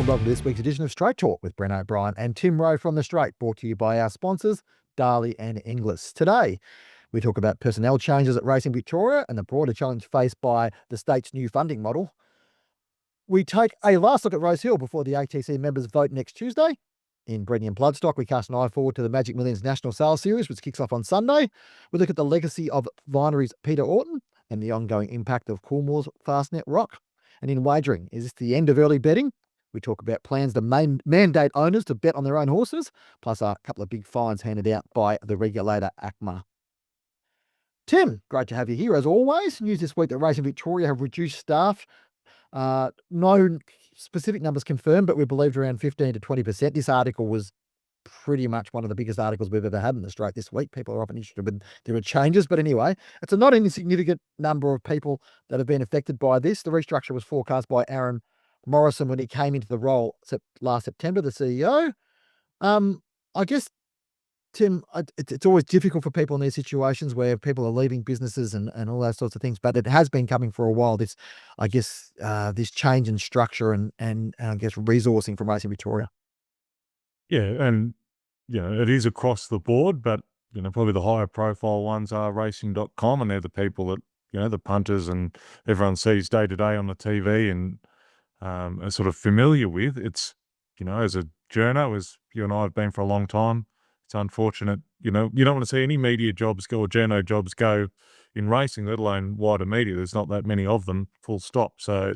and welcome to this week's edition of Straight Talk with Bren O'Brien and Tim Rowe from The Straight, brought to you by our sponsors, Darley and Inglis. Today, we talk about personnel changes at Racing Victoria and the broader challenge faced by the state's new funding model. We take a last look at Rosehill before the ATC members vote next Tuesday. In Bren and Bloodstock, we cast an eye forward to the Magic Millions National Sales Series, which kicks off on Sunday. We look at the legacy of Vinery's Peter Orton and the ongoing impact of Coolmore's Fastnet Rock. And in wagering, is this the end of early betting? We talk about plans to mandate owners to bet on their own horses, plus a couple of big fines handed out by the regulator ACMA. Tim, great to have you here as always. News this week that Racing Victoria have reduced staff. No specific numbers confirmed, but we believed around 15 to 20%. This article was pretty much one of the biggest articles we've ever had in the Straight this week. People are often interested when there are changes, but anyway, it's a not insignificant number of people that have been affected by this. The restructure was forecast by Aaron Morrison when he came into the role last September, the CEO. I guess, Tim, it's always difficult for people in these situations where people are leaving businesses and all those sorts of things, but it has been coming for a while, this change in structure and I guess resourcing from Racing Victoria. Yeah, and it is across the board, but probably the higher profile ones are racing.com, and they're the people that the punters and everyone sees day to day on the TV and are sort of familiar with. It's as a journo, as you and I have been for a long time, it's unfortunate. You don't want to see any media jobs go or journo jobs go in racing, let alone wider media. There's not that many of them, full stop. So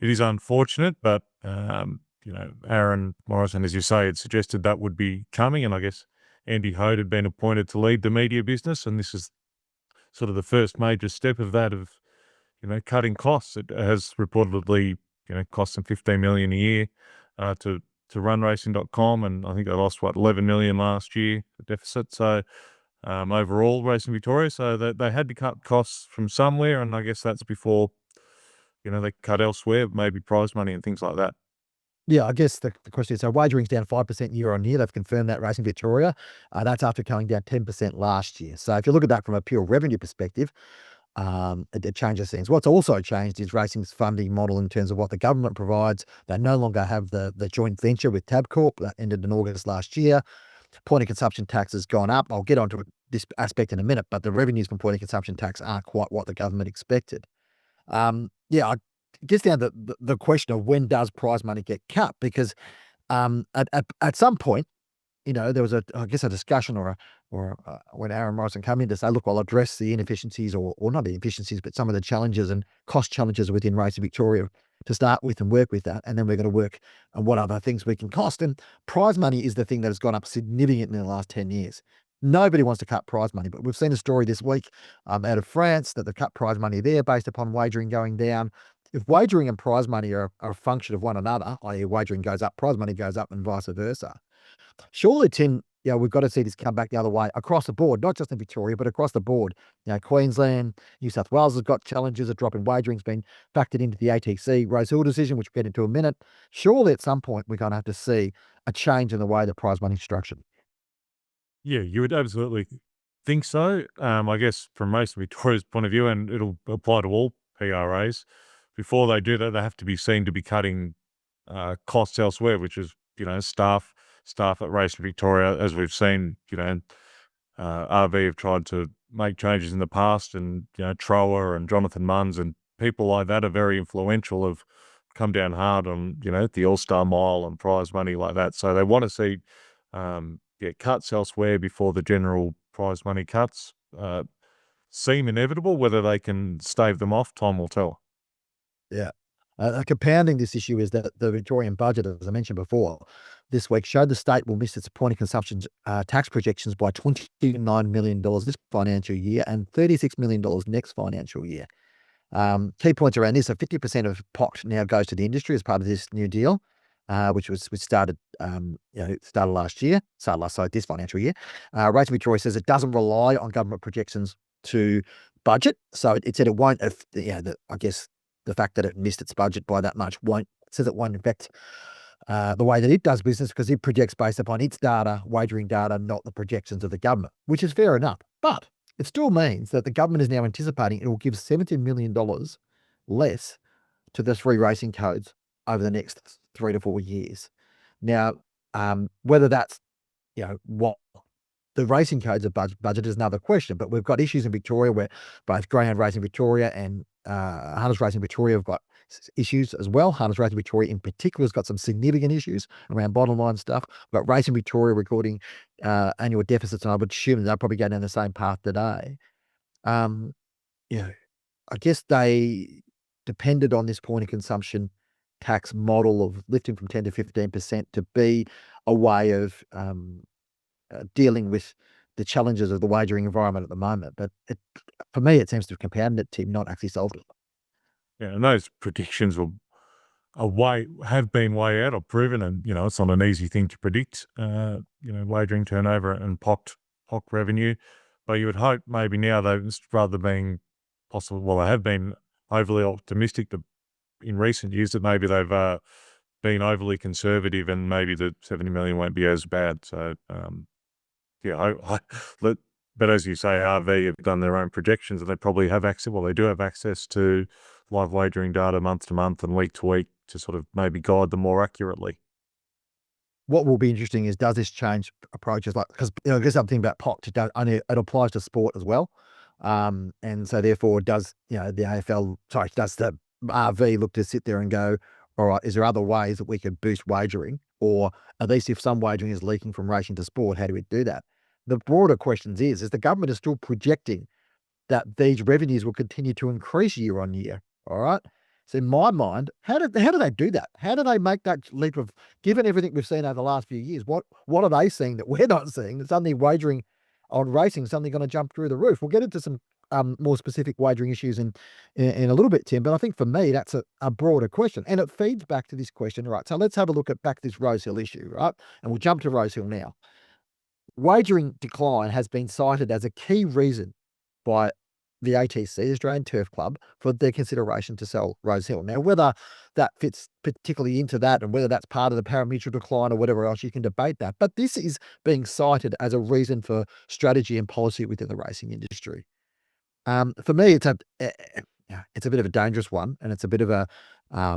it is unfortunate, but Aaron Morrison, as you say, had suggested that would be coming, and I guess Andy Hoad had been appointed to lead the media business, and this is sort of the first major step of that, of cutting costs. It has reportedly cost them $15 million a year to run racing.com, and I think they lost $11 million last year, the deficit. So overall, Racing Victoria, so they had to cut costs from somewhere, and I guess that's before they cut elsewhere, maybe prize money and things like that. Yeah, I guess the question is, so wagering's down 5% year on year. They've confirmed that, Racing Victoria. That's after coming down 10% last year. So if you look at that from a pure revenue perspective, it changes things. What's also changed is racing's funding model in terms of what the government provides. They no longer have the joint venture with Tabcorp that ended in August last year. Point of consumption tax has gone up. I'll get onto this aspect in a minute, but the revenues from point of consumption tax aren't quite what the government expected. I guess down the question of when does prize money get cut, because at some point, there was a discussion or when Aaron Morrison came in to say, look, I'll address the inefficiencies or not the inefficiencies, but some of the challenges and cost challenges within Racing Victoria to start with and work with that. And then we're going to work on what other things we can cost. And prize money is the thing that has gone up significantly in the last 10 years. Nobody wants to cut prize money, but we've seen a story this week out of France that they've cut prize money there based upon wagering going down. If wagering and prize money are a function of one another, i.e. wagering goes up, prize money goes up and vice versa, surely, Tim, we've got to see this come back the other way across the board, not just in Victoria, but across the board. Queensland, New South Wales has got challenges. A drop in wagering's been factored into the ATC Rosehill decision, which we'll get into in a minute. Surely at some point we're going to have to see a change in the way the prize money is structured. Yeah, you would absolutely think so. I guess from Racing Victoria's point of view, and it'll apply to all PRAs, before they do that, they have to be seen to be cutting costs elsewhere, which is, staff at Racing Victoria. As we've seen, RV have tried to make changes in the past, and, Trower and Jonathan Munns and people like that are very influential, have come down hard on, the All-Star Mile and prize money like that. So they want to see cuts elsewhere before the general prize money cuts seem inevitable. Whether they can stave them off, time will tell. Yeah. Compounding this issue is that the Victorian budget, as I mentioned before, this week showed the state will miss its point of consumption tax projections by $29 million this financial year and $36 million next financial year. Key points around this are 50% of POCT now goes to the industry as part of this new deal, which started this financial year. Racing Victoria says it doesn't rely on government projections to budget, so it said it won't. I guess the fact that it missed its budget by that much won't affect the way that it does business, because it projects based upon its data, wagering data, not the projections of the government, which is fair enough. But it still means that the government is now anticipating it will give $17 million less to the three racing codes over the next 3 to 4 years. Now, whether that's, what the racing codes are budget is another question, but we've got issues in Victoria where both Greyhound Racing Victoria and Harness Racing Victoria have got issues as well. Harness Racing Victoria in particular has got some significant issues around bottom line stuff. We've got Racing Victoria recording annual deficits, and I would assume they'll probably go down the same path today. Um, I guess they depended on this point of consumption tax model of lifting from 10 to 15% to be a way of dealing with the challenges of the wagering environment at the moment. But for me, it seems to have compounded it, Tim, not actually solved it. Yeah, and those predictions have been way out or proven, and it's not an easy thing to predict. Wagering turnover and POC revenue, but you would hope maybe now they've rather being possible. Well, they have been overly optimistic in recent years that maybe they've been overly conservative, and maybe the 70 million won't be as bad. So, but as you say, RV have done their own projections, and they probably have access. Well, they do have access to live wagering data month to month and week to week to sort of maybe guide them more accurately. What will be interesting is, does this change approaches? Because I guess I'm thinking about POC, it applies to sport as well. And so therefore does, the AFL, does the RV look to sit there and go, all right, is there other ways that we could boost wagering? Or at least if some wagering is leaking from racing to sport, how do we do that? The broader questions is the government is still projecting that these revenues will continue to increase year on year. All right. So in my mind, how do they do that? How do they make that leap of, given everything we've seen over the last few years, what are they seeing that we're not seeing? That suddenly wagering on racing is suddenly going to jump through the roof. We'll get into some more specific wagering issues in a little bit, Tim. But I think for me, that's a broader question, and it feeds back to this question, right? So let's have a look at back this Rosehill issue, right? And we'll jump to Rosehill now. Wagering decline has been cited as a key reason by the ATC, the Australian Turf Club, for their consideration to sell Rosehill. Now, whether that fits particularly into that and whether that's part of the parimutuel decline or whatever else, you can debate that. But this is being cited as a reason for strategy and policy within the racing industry. For me, it's a bit of a dangerous one, and it's a bit of a, I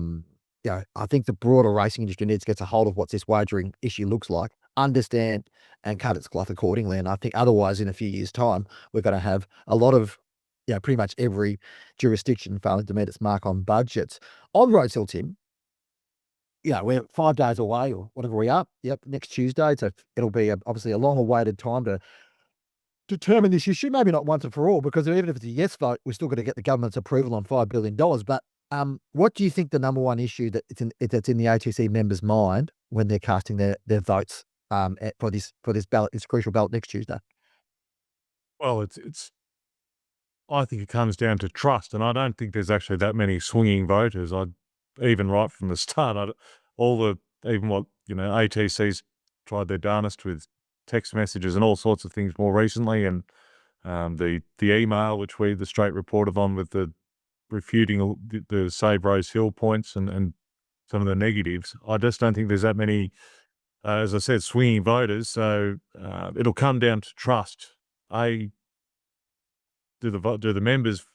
think the broader racing industry needs to get a hold of what this wagering issue looks like, understand and cut its cloth accordingly. And I think otherwise, in a few years' time, we're going to have a lot of, pretty much every jurisdiction failing to meet its mark on budgets. On Rosehill, Tim, we're 5 days away or whatever we are. Yep, next Tuesday. So it'll be obviously a long-awaited time to determine this issue, maybe not once and for all, because even if it's a yes vote, we're still going to get the government's approval on $5 billion. But what do you think the number one issue that's in the ATC members' mind when they're casting their votes for this ballot, this crucial ballot next Tuesday? Well, I think it comes down to trust, and I don't think there's actually that many swinging voters. Even right from the start, ATC's tried their darnest with text messages and all sorts of things more recently, and the email which the Straight reported on with the refuting the Save Rosehill points and some of the negatives. I just don't think there's that many, as I said, swinging voters. So it'll come down to trust. Do the members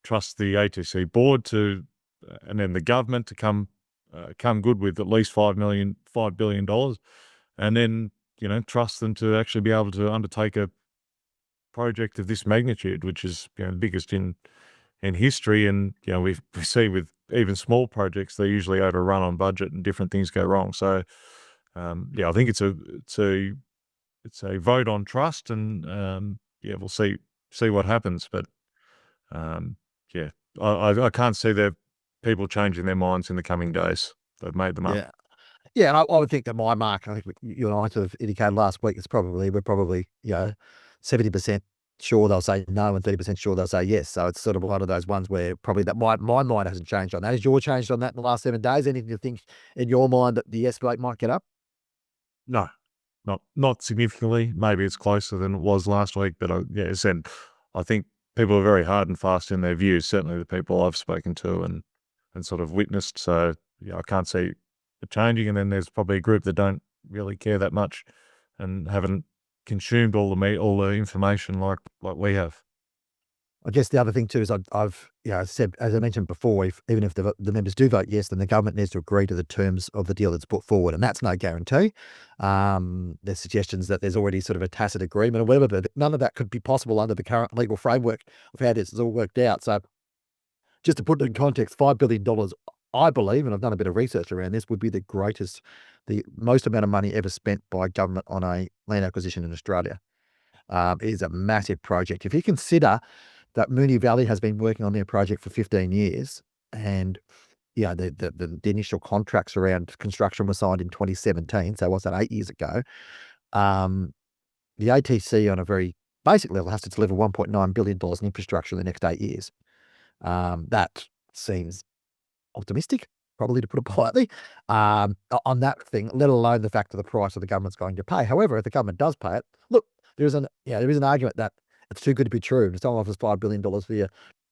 trust the ATC board and then the government to come good with at least $5 billion, and then trust them to actually be able to undertake a project of this magnitude, which is the biggest in history. And we see with even small projects, they usually overrun on budget and different things go wrong. So I think it's a vote on trust, and we'll see what happens. But I can't see the people changing their minds in the coming days. They've made them up. Yeah, and I would think that my mark, I think you and I sort of indicated last week, we're probably 70% sure they'll say no and 30% sure they'll say yes. So it's sort of one of those ones where probably that my mind hasn't changed on that. Has yours changed on that in the last 7 days? Anything you think in your mind that the yes vote might get up? No, not significantly. Maybe it's closer than it was last week, but as I said, I think people are very hard and fast in their views. Certainly the people I've spoken to and sort of witnessed. So I can't see it changing. And then there's probably a group that don't really care that much and haven't consumed all the information like we have. I guess the other thing too is I've said, as I mentioned before, even if the members do vote yes, then the government needs to agree to the terms of the deal that's put forward, and that's no guarantee. There's suggestions that there's already sort of a tacit agreement or whatever, but none of that could be possible under the current legal framework of how this is all worked out. So just to put it in context, $5 billion, I believe, and I've done a bit of research around this, would be the most amount of money ever spent by government on a land acquisition in Australia. It is a massive project. If you consider that Moonee Valley has been working on their project for 15 years, and the initial contracts around construction were signed in 2017, so what's that, 8 years ago? The ATC on a very basic level has to deliver $1.9 billion in infrastructure in the next 8 years. That seems optimistic, probably, to put it politely, on that thing, let alone the fact of the price that the government's going to pay. However, if the government does pay it, look, there is an argument that it's too good to be true. If someone offers $5 billion for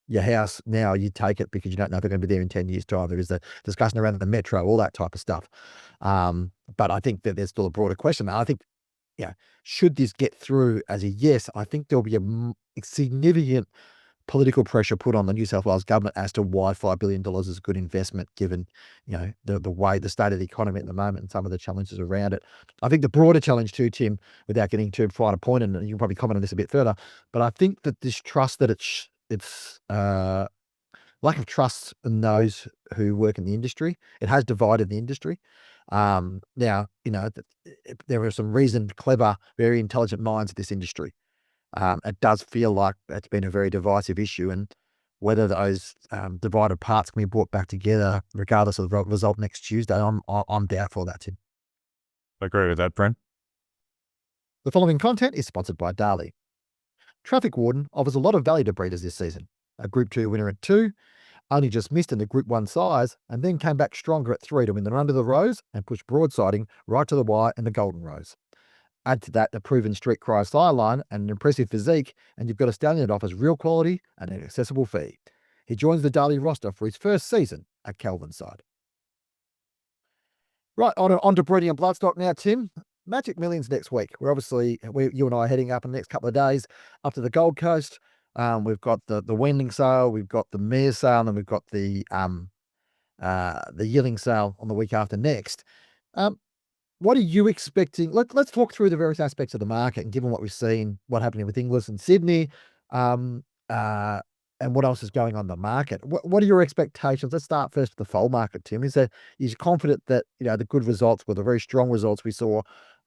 your house now, you take it because you don't know if they're going to be there in 10 years' time. There is a discussion around the metro, all that type of stuff. But I think that there's still a broader question. I think, should this get through as a yes, I think there'll be a significant political pressure put on the New South Wales government as to why $5 billion is a good investment, given the state of the economy at the moment and some of the challenges around it. I think the broader challenge too, Tim, without getting too fine a point, and you can probably comment on this a bit further, but I think that this trust that it's lack of trust in those who work in the industry, it has divided the industry. Now, there are some reasoned, clever, very intelligent minds in this industry. It does feel like it's been a very divisive issue, and whether those divided parts can be brought back together, regardless of the result next Tuesday, I'm doubtful of that, Tim. I agree with that, Bren. The following content is sponsored by Darley. Traffic Warden offers a lot of value to breeders this season. A Group 2 winner at 2, only just missed in the Group 1 size, and then came back stronger at 3 to win the Run to the Rose and push broadsiding right to the wire in the Golden Rose. Add to that the proven Street Cry sideline and an impressive physique, and you've got a stallion that offers real quality and an accessible fee. He joins the Darley roster for his first season at Kelvin's side. Right, on to breeding and bloodstock now, Tim. Magic Millions next week. You and I are heading up in the next couple of days up to the Gold Coast. We've got the weanling sale, we've got the mare sale, and we've got the yearling sale on the week after next. What are you expecting? Let's talk through the various aspects of the market, and given what we've seen, what happening with Inglis and Sydney, and what else is going on in the market. What are your expectations? Let's start first with the foal market, Tim. Is confident that the good results, the very strong results we saw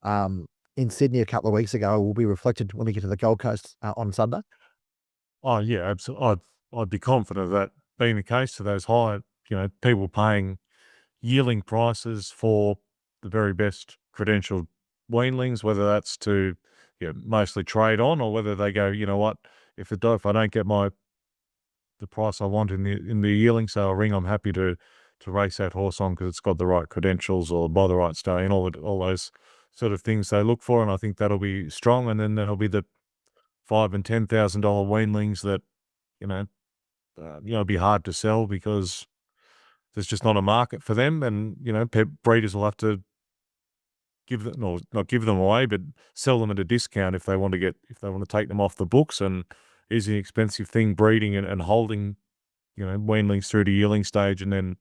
in Sydney a couple of weeks ago, will be reflected when we get to the Gold Coast on Sunday? Oh yeah, absolutely. I'd be confident of that being the case. To those high, people paying yearling prices for the very best credentialed weanlings, whether that's to mostly trade on, or whether they go, you know what, if I don't get the price I want in the yearling sale ring, I'm happy to race that horse on because it's got the right credentials, or buy the right stallion, all those sort of things they look for, and I think that'll be strong. And then there'll be the $5,000 and $10,000 weanlings that it'll be hard to sell because there's just not a market for them, and breeders will have to give them, or not give them away, but sell them at a discount if they want to take them off the books. And is an expensive thing, breeding and holding weanlings through to yearling stage, and then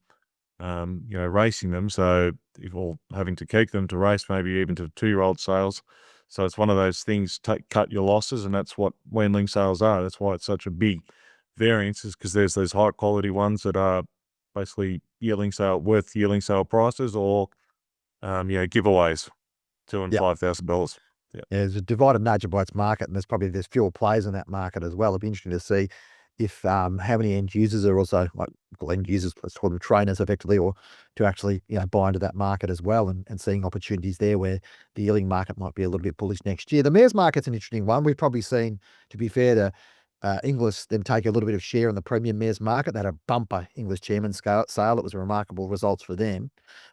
racing them. So or having to keep them to race, maybe even to 2-year-old sales. So it's one of those things, cut your losses, and that's what weanling sales are. That's why it's such a big variance, is because there's those high quality ones that are basically worth yearling sale prices, or giveaways, $2,000 and $5,000. Yeah, there's a divided nature by its market, and there's fewer players in that market as well. It'll be interesting to see if how many end users are also, end users, let's call them trainers effectively, or to actually buy into that market as well, and seeing opportunities there where the yearling market might be a little bit bullish next year. The mares market's an interesting one. We've probably seen, to be fair to Inglis, them take a little bit of share in the premium mares market. They had a bumper English chairman sale. It was a remarkable results for them.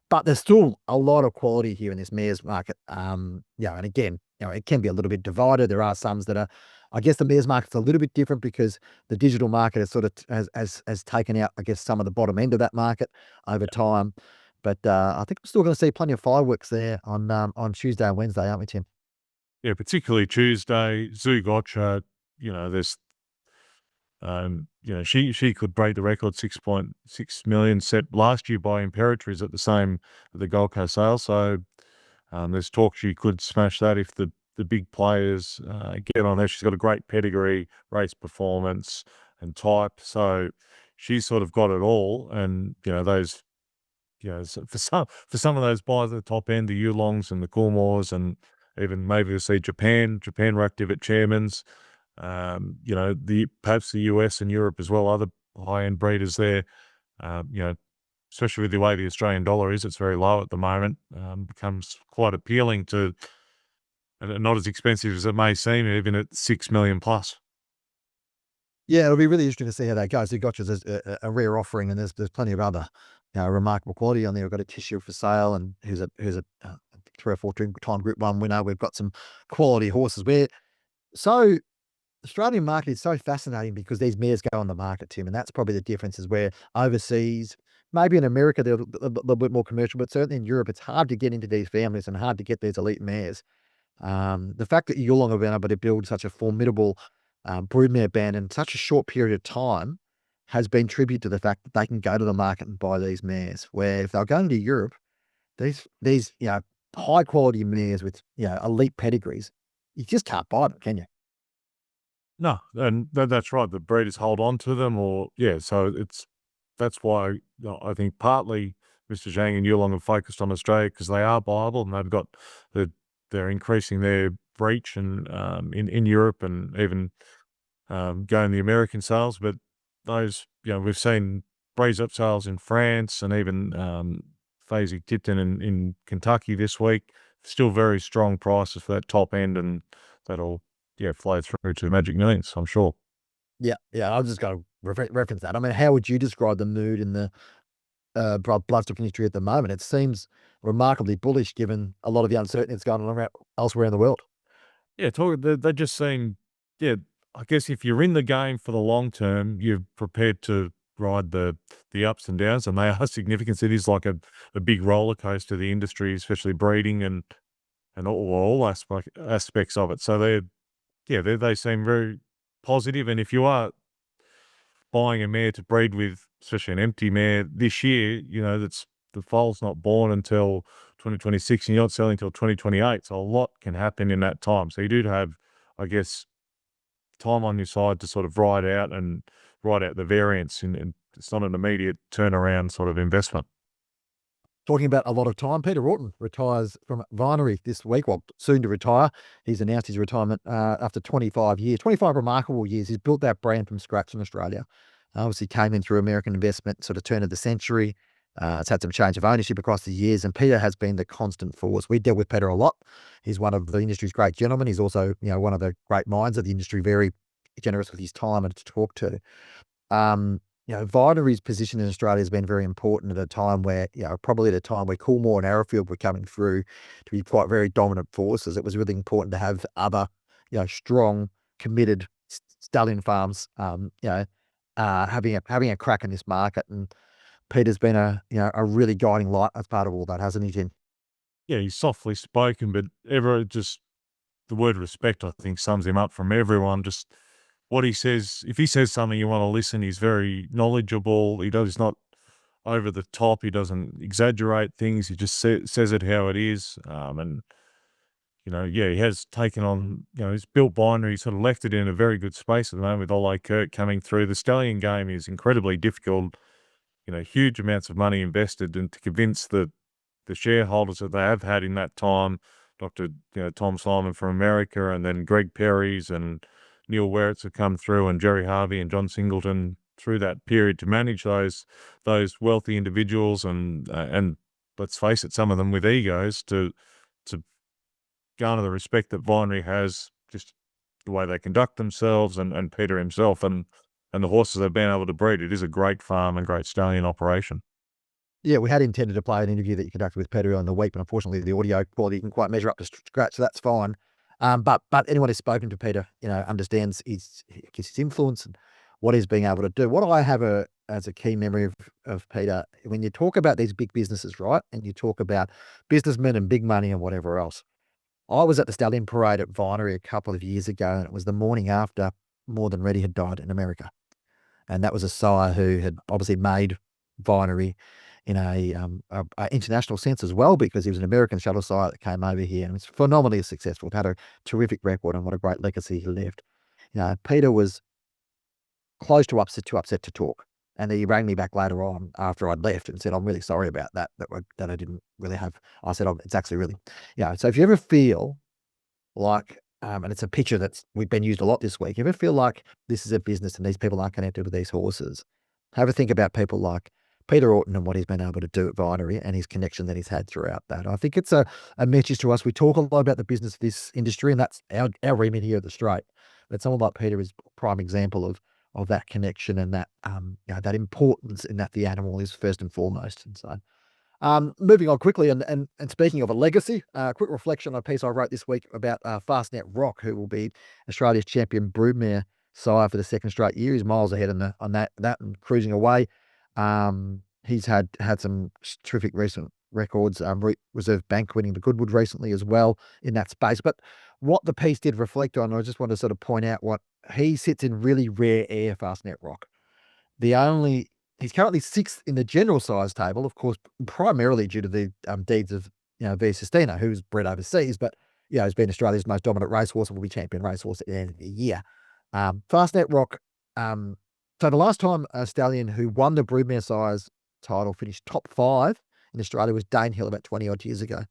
But there's still a lot of quality here in this mares market. And again, it can be a little bit divided. There are some that are, I guess the mares market's a little bit different because the digital market has sort of has taken out, I guess, some of the bottom end of that market over time. But I think we're still going to see plenty of fireworks there on Tuesday and Wednesday, aren't we, Tim? Yeah, particularly Tuesday, Zoo Gotcha. There's She could break the record 6.6 million set last year by Imperatriz at the Gold Coast sale. So there's talk she could smash that if the big players get on her. She's got a great pedigree, race performance, and type. So she's sort of got it all. And those, for some of those buys at the top end, the Yulongs and the Coolmores, and even maybe we'll see Japan. Japan were active at Chairman's. Perhaps the US and Europe as well. Other high end breeders there. Especially with the way the Australian dollar is, it's very low at the moment. Becomes quite appealing to, and not as expensive as it may seem, even at 6 million plus. Yeah, it'll be really interesting to see how that goes. The Gotcha's a rare offering, and there's plenty of other remarkable quality on there. We've got a Tissue for Sale, and who's a 3 or 4 time Group 1 winner. We've got some quality horses. So Australian market is so fascinating because these mares go on the market, Tim, and that's probably the difference. Is where overseas, maybe in America, they're a little bit more commercial, but certainly in Europe, it's hard to get into these families and hard to get these elite mares. The fact that Yulong have been able to build such a formidable broodmare band in such a short period of time has been tribute to the fact that they can go to the market and buy these mares. Where if they're going to Europe, these high quality mares with elite pedigrees, you just can't buy them, can you? No, and that's right. The breeders hold on to them, so that's why I think partly Mr. Zhang and Yulong have focused on Australia because they are viable and they're increasing their reach and in Europe and even going the American sales. But those, we've seen breeze up sales in France and even Phasing Tipton in Kentucky this week. Still very strong prices for that top end, and that'll flow through to Magic Millions, I'm sure. Yeah, I was just going to reference that. I mean, how would you describe the mood in the bloodstock industry at the moment? It seems remarkably bullish given a lot of the uncertainty that's going on elsewhere in the world. Yeah, they just seem, I guess if you're in the game for the long term, you're prepared to ride the ups and downs, and they are significant. It is like a big roller coaster, the industry, especially breeding and all aspects of it. So they seem very positive. And if you are buying a mare to breed with, especially an empty mare this year, that's the foal's not born until 2026 and you're not selling until 2028. So a lot can happen in that time. So you do have, I guess, time on your side to sort of ride out the variance, and it's not an immediate turnaround sort of investment. Talking about a lot of time, Peter Orton retires from Vinery this week, well, soon to retire. He's announced his retirement after 25 years, 25 remarkable years. He's built that brand from scratch in Australia. Obviously came in through American investment, sort of turn of the century. It's had some change of ownership across the years, and Peter has been the constant force. We dealt with Peter a lot. He's one of the industry's great gentlemen. He's also, one of the great minds of the industry, very generous with his time and to talk to. Vinery's position in Australia has been very important at a time where, probably at a time where Coolmore and Arrowfield were coming through to be quite very dominant forces. It was really important to have other, strong, committed stallion farms, having a crack in this market. And Peter's been a really guiding light as part of all that, hasn't he, Tim? Yeah, he's softly spoken, but ever just the word respect, I think, sums him up from everyone. Just what he says, if he says something you want to listen, he's very knowledgeable. He's not over the top. He doesn't exaggerate things. He just says it how it is. He has taken on, he's built Binder. He's sort of left it in a very good space at the moment with Ole Kirk coming through. The stallion game is incredibly difficult. Huge amounts of money invested, and to convince the shareholders that they have had in that time, Dr. Tom Simon from America, and then Greg Perry's and Neil Werritz have come through, and Jerry Harvey and John Singleton through that period to manage those wealthy individuals and let's face it, some of them with egos to garner the respect that Vinery has, just the way they conduct themselves, and Peter himself and the horses they've been able to breed. It is a great farm and great stallion operation. Yeah, we had intended to play an interview that you conducted with Peter on the week, but unfortunately the audio quality didn't quite measure up to scratch, so that's fine. But anyone who's spoken to Peter, understands his influence and what he's being able to do. What I have as a key memory of Peter, when you talk about these big businesses, right, and you talk about businessmen and big money and whatever else, I was at the Stallion Parade at Vinery a couple of years ago, and it was the morning after More Than Ready had died in America. and that was a sire who had obviously made Vinery in a international sense as well, because he was an American shuttle sire that came over here and was phenomenally successful. Had a terrific record, and what a great legacy he left. Peter was close to upset to talk. And he rang me back later on after I'd left and said, "I'm really sorry about that I didn't really have." I said, "It's actually really," so if you ever feel like, and it's a picture we've been used a lot this week. If you ever feel like this is a business and these people aren't connected with these horses, have a think about people like Peter Orton and what he's been able to do at Vinery and his connection that he's had throughout that. I think it's a message to us. We talk a lot about the business of this industry, and that's our remit here at the Straight. But someone like Peter is a prime example of that connection and that that importance in that the animal is first and foremost. And so, moving on quickly, and speaking of a legacy, quick reflection on a piece I wrote this week about Fastnet Rock, who will be Australia's champion broodmare sire for the second straight year. He's miles ahead on that and cruising away. He's had some terrific recent records. Reserve Bank winning the Goodwood recently as well in that space. But what the piece did reflect on, I just want to sort of point out what he sits in really rare air, Fastnet Rock. He's currently sixth in the general size table, of course, primarily due to the deeds of V. Sistina, who's bred overseas, but has been Australia's most dominant racehorse and will be champion racehorse at the end of the year. Fastnet Rock. So the last time a stallion who won the broodmare size title finished top 5 in Australia was Danehill about 20 odd years ago,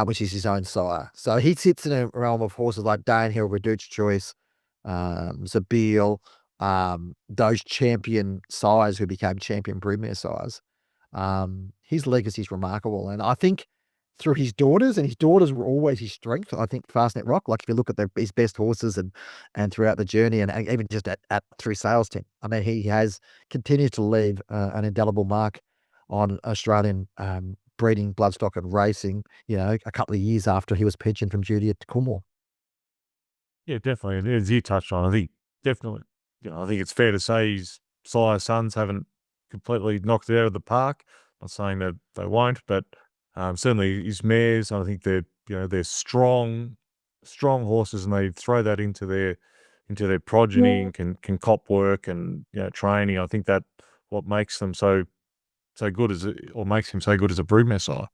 which is his own sire. So he sits in a realm of horses like Danehill, Reduced Choice, Zabeel, those champion sires who became champion broodmare sires. His legacy is remarkable, and I think through his daughters, and his daughters were always his strength. I think Fastnet Rock, like if you look at his best horses and throughout the journey, and even just at through sales team, I mean, he has continued to leave an indelible mark on Australian breeding, bloodstock, and racing. A couple of years after he was pensioned from duty at Coolmore. Yeah, definitely. And as you touched on, I think definitely, I think it's fair to say his sire sons haven't completely knocked it out of the park. Not saying that they won't, but certainly his mares, I think they're strong horses, and they throw that into their progeny and can cop work and training. I think that what makes them so good or makes him so good as a broodmare sire.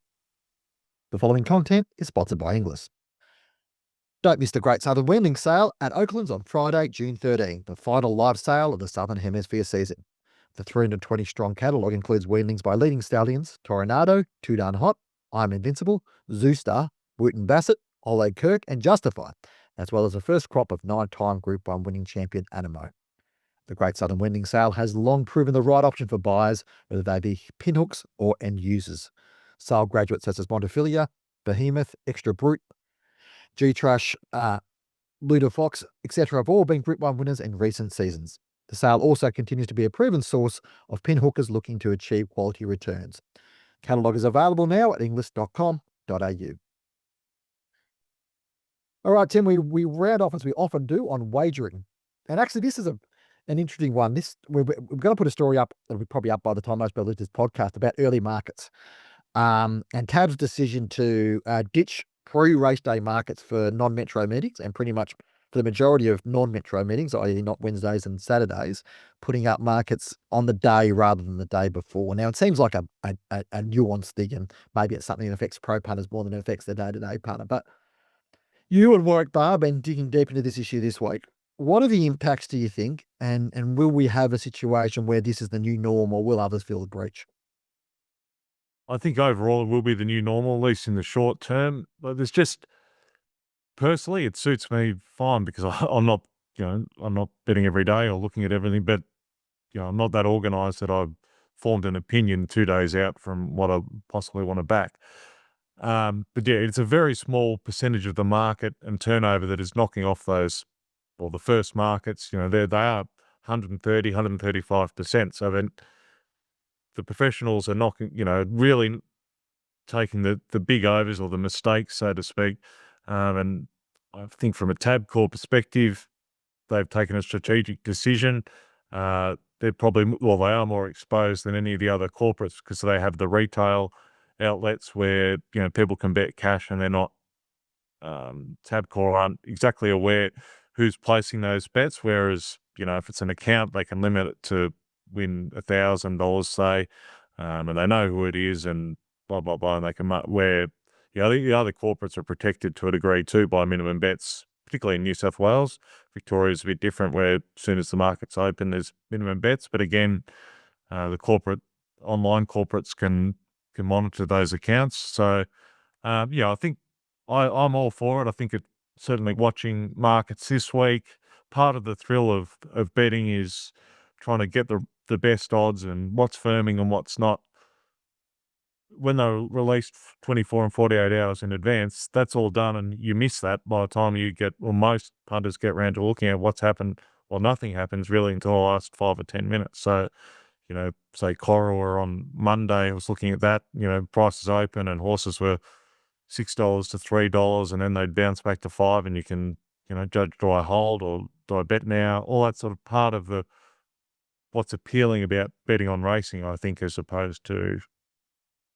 The following content is sponsored by Inglis. Don't miss the Great Southern Weanling Sale at Oaklands on Friday, June 13, the final live sale of the Southern Hemisphere season. The 320-strong catalogue includes weanlings by leading stallions Toronado, Two Done Hot, I'm Invincible, Zoostar, Wooten Bassett, Oleg Kirk, and Justify, as well as a first crop of 9-time Group 1 winning champion Animo. The Great Southern Weanling Sale has long proven the right option for buyers, whether they be pinhooks or end users. Sale graduates such as Montefilia, Behemoth, Extra Brute, G-Trash, Luda Fox, etc. have all been Group 1 winners in recent seasons. The sale also continues to be a proven source of pinhookers looking to achieve quality returns. Catalogue is available now at inglis.com.au. All right, Tim, we round off as we often do on wagering. And actually, this is an interesting one. We're going to put a story up that'll be probably up by the time most people listen to this podcast about early markets. And Tab's decision to ditch pre-race day markets for non-metro meetings, and pretty much for the majority of non-metro meetings, i.e. not Wednesdays and Saturdays, putting up markets on the day rather than the day before. Now, it seems like a nuanced thing, and maybe it's something that affects pro punters more than it affects the day-to-day punter. But you and Warwick Barr have been digging deep into this issue this week. What are the impacts, do you think? And will we have a situation where this is the new norm, or will others feel the breach? I think overall it will be the new normal, at least in the short term. But there's just, personally, it suits me fine because I'm not betting every day or looking at everything, but I'm not that organised that I've formed an opinion 2 days out from what I possibly want to back. But yeah, it's a very small percentage of the market and turnover that is knocking off those, or the first markets. They are 130, 135%. So then the professionals are knocking, really taking the big overs or the mistakes, so to speak. And I think from a Tabcorp perspective, they've taken a strategic decision. They're probably, they are more exposed than any of the other corporates because they have the retail outlets where, people can bet cash, and they're not, Tabcorp aren't exactly aware who's placing those bets, whereas if it's an account, they can limit it to win $1,000, say, and they know who it is and blah, blah, blah, and they can where, I think the other corporates are protected to a degree too by minimum bets, particularly in New South Wales. Victoria's a bit different where as soon as the market's open, there's minimum bets. But again, the online corporates can monitor those accounts. So, I think I'm all for it. I think certainly watching markets this week, part of the thrill of betting is trying to get the best odds and what's firming and what's not. When they're released 24 and 48 hours in advance, that's all done, and you miss that by the time most punters get around to looking at what's happened. Well, nothing happens really until the last 5 or 10 minutes. So, say Coral or on Monday, I was looking at that, prices open and horses were $6 to $3, and then they'd bounce back to $5, and you can, judge, do I hold or do I bet now? All that sort of part of what's appealing about betting on racing, I think, as opposed to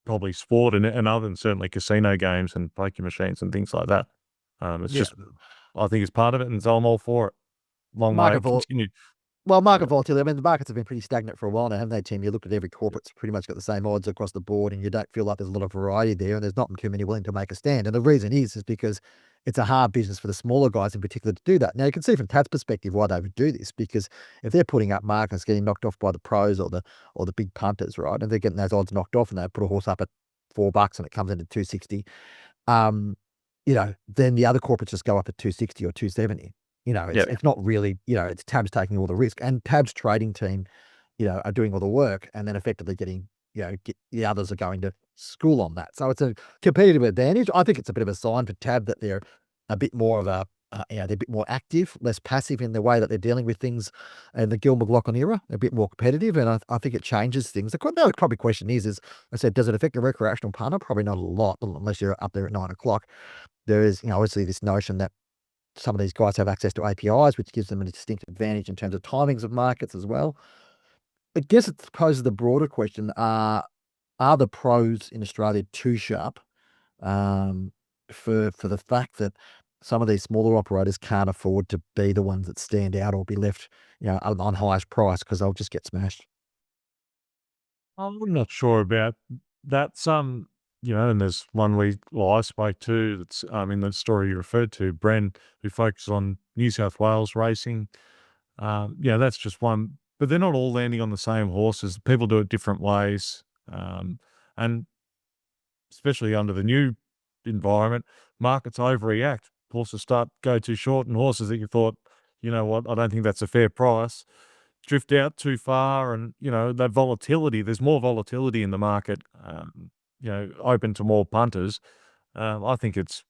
probably sport and other than certainly casino games and poker machines and things like that. It's Yeah. just, I think it's part of it, and so I'm all for it. Long may Market it continue. Well, market volatility, I mean, the markets have been pretty stagnant for a while now, haven't they, Tim? You look at every corporate's pretty much got the same odds across the board, and you don't feel like there's a lot of variety there, and there's not too many willing to make a stand. And the reason is because it's a hard business for the smaller guys in particular to do that. Now, you can see from Tad's perspective why they would do this, because if they're putting up markets getting knocked off by the pros or the big punters, right, and they're getting those odds knocked off, and they put a horse up at $4 and it comes into 260, then the other corporates just go up at 260 or 270. It's not really, it's Tab's taking all the risk, and Tab's trading team, are doing all the work, and then effectively getting, the others are going to school on that. So it's a competitive advantage. I think it's a bit of a sign for Tab that they're a bit more of they're a bit more active, less passive in the way that they're dealing with things in the Gil McLaughlin era, a bit more competitive, and I think it changes things. The probably question is, I said, does it affect a recreational punter? Probably not a lot, unless you're up there at 9 o'clock. There is, obviously this notion that some of these guys have access to APIs, which gives them a distinct advantage in terms of timings of markets as well. I guess it poses the broader question, are the pros in Australia too sharp for the fact that some of these smaller operators can't afford to be the ones that stand out or be left on highest price because they'll just get smashed? I'm not sure about that. And there's one I spoke to that's in the story you referred to, Bren, who focuses on New South Wales racing. That's just one, but they're not all landing on the same horses. People do it different ways. And especially under the new environment, markets overreact. Horses go too short, and horses that you thought, you know what, I don't think that's a fair price, drift out too far, and that volatility. There's more volatility in the market. Open to more punters. I think it's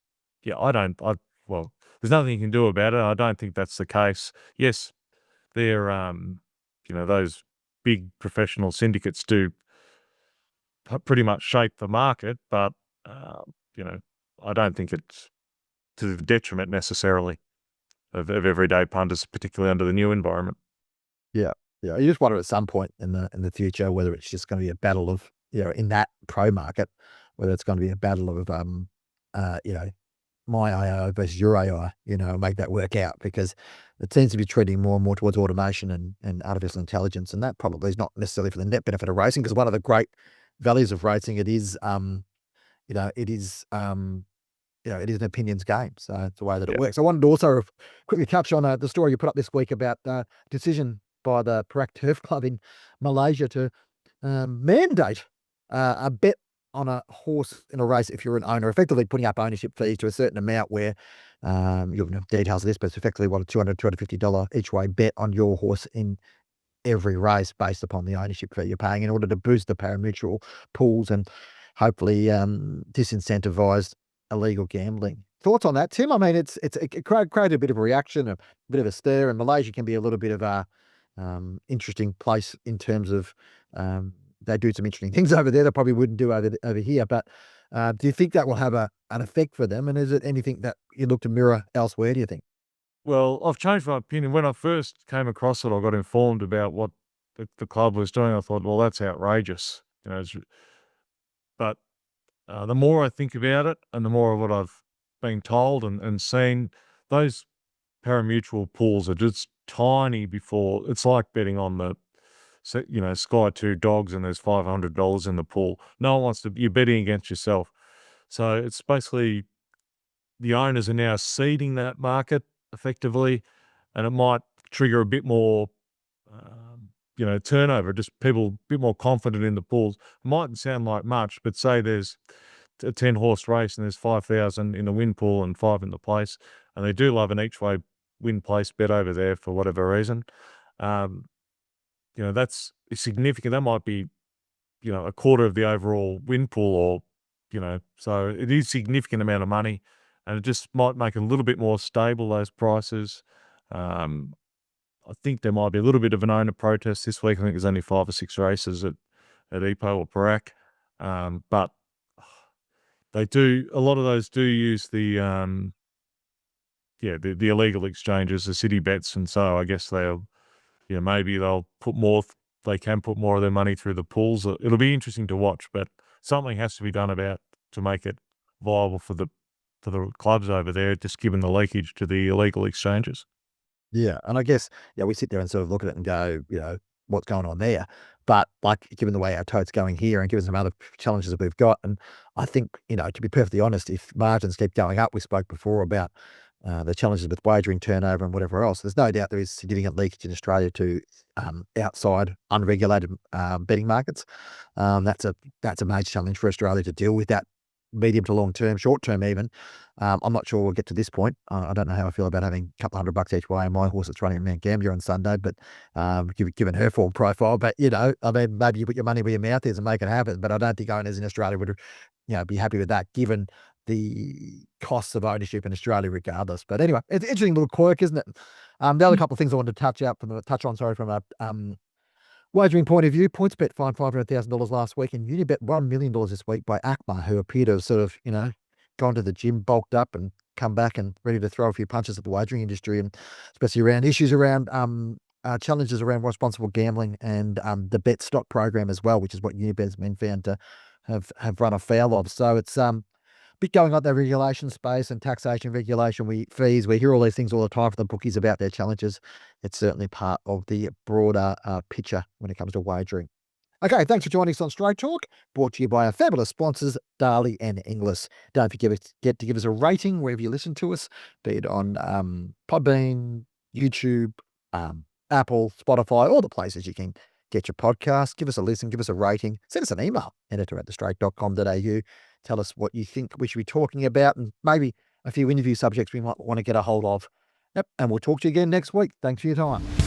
well, there's nothing you can do about it. I don't think that's the case. Yes, they're those big professional syndicates do pretty much shape the market, but I don't think it's to the detriment necessarily of everyday punters, particularly under the new environment. Yeah. Yeah. You just wonder at some point in the future whether it's just going to be a battle of, in that pro market, whether it's going to be a battle of, my AI versus your AI, make that work out, because it seems to be trending more and more towards automation and artificial intelligence. And that probably is not necessarily for the net benefit of racing, because one of the great values of racing, it is, it is, it is an opinions game. So it's the way that it Yeah. works. I wanted to also quickly touch on the story you put up this week about decision by the Perak Turf Club in Malaysia to mandate a bet on a horse in a race if you're an owner, effectively putting up ownership fees to a certain amount where you'll know details of this, but it's effectively what a $250 each way bet on your horse in every race based upon the ownership fee you're paying in order to boost the parimutuel pools and hopefully disincentivize illegal gambling. Thoughts on that, Tim? I mean, it created a bit of a reaction, a bit of a stir, and Malaysia can be a little bit of a interesting place in terms of they do some interesting things over there that probably wouldn't do over here. But do you think that will have an effect for them? And is it anything that you look to mirror elsewhere, do you think? Well, I've changed my opinion. When I first came across it, I got informed about what the club was doing. I thought, well, that's outrageous. But the more I think about it, and the more of what I've been told and seen, those parimutuel pools are just tiny before. It's like betting on the, Sky 2 dogs and there's $500 in the pool. No one wants to, you're betting against yourself. So it's basically the owners are now seeding that market effectively, and it might trigger a bit more, turnover, just people a bit more confident in the pools. Mightn't sound like much, but say there's a 10-horse race and there's 5,000 in the win pool and 5 in the place, and they do love an each way win place bet over there for whatever reason. That's significant. That might be, a quarter of the overall win pool, or, so it is significant amount of money, and it just might make it a little bit more stable, those prices. I think there might be a little bit of an owner protest this week. I think there's only 5 or 6 races at Epo or Perak. But a lot of those do use the illegal exchanges, the city bets, and so I guess maybe they'll they can put more of their money through the pools. It'll be interesting to watch, but something has to be done to make it viable for the clubs over there, just given the leakage to the illegal exchanges. Yeah, and I guess, we sit there and sort of look at it and go, what's going on there? But, like, given the way our tote's going here and given some other challenges that we've got, and I think, to be perfectly honest, if margins keep going up, we spoke before about the challenges with wagering turnover and whatever else, there's no doubt there is significant leakage in Australia to outside unregulated betting markets. That's a major challenge for Australia to deal with that medium to long term, short term even. I'm not sure we'll get to this point. I don't know how I feel about having a couple $100 each way on my horse that's running at Mount Gambier on Sunday, but given her form profile. But, I mean, maybe you put your money where your mouth is and make it happen. But I don't think owners in Australia would, be happy with that, given the costs of ownership in Australia regardless. But anyway, it's an interesting little quirk, isn't it? The other couple of things I wanted to touch on from a wagering point of view. PointsBet fined $500,000 last week, and Unibet $1 million this week by ACMA, who appear to have sort of, gone to the gym, bulked up, and come back and ready to throw a few punches at the wagering industry, and especially around issues around challenges around responsible gambling and the bet stock program as well, which is what Unibet's been found to have run afoul of. So it's bit going on the regulation space and taxation regulation, fees. We hear all these things all the time from the bookies about their challenges. It's certainly part of the broader picture when it comes to wagering. Okay, thanks for joining us on Straight Talk, brought to you by our fabulous sponsors, Darley and Inglis. Don't forget to give us a rating wherever you listen to us, be it on Podbean, YouTube, Apple, Spotify, all the places you can get your podcast. Give us a listen, give us a rating, send us an email, editor@thestraight.com.au. Tell us what you think we should be talking about, and maybe a few interview subjects we might want to get a hold of. Yep, and we'll talk to you again next week. Thanks for your time.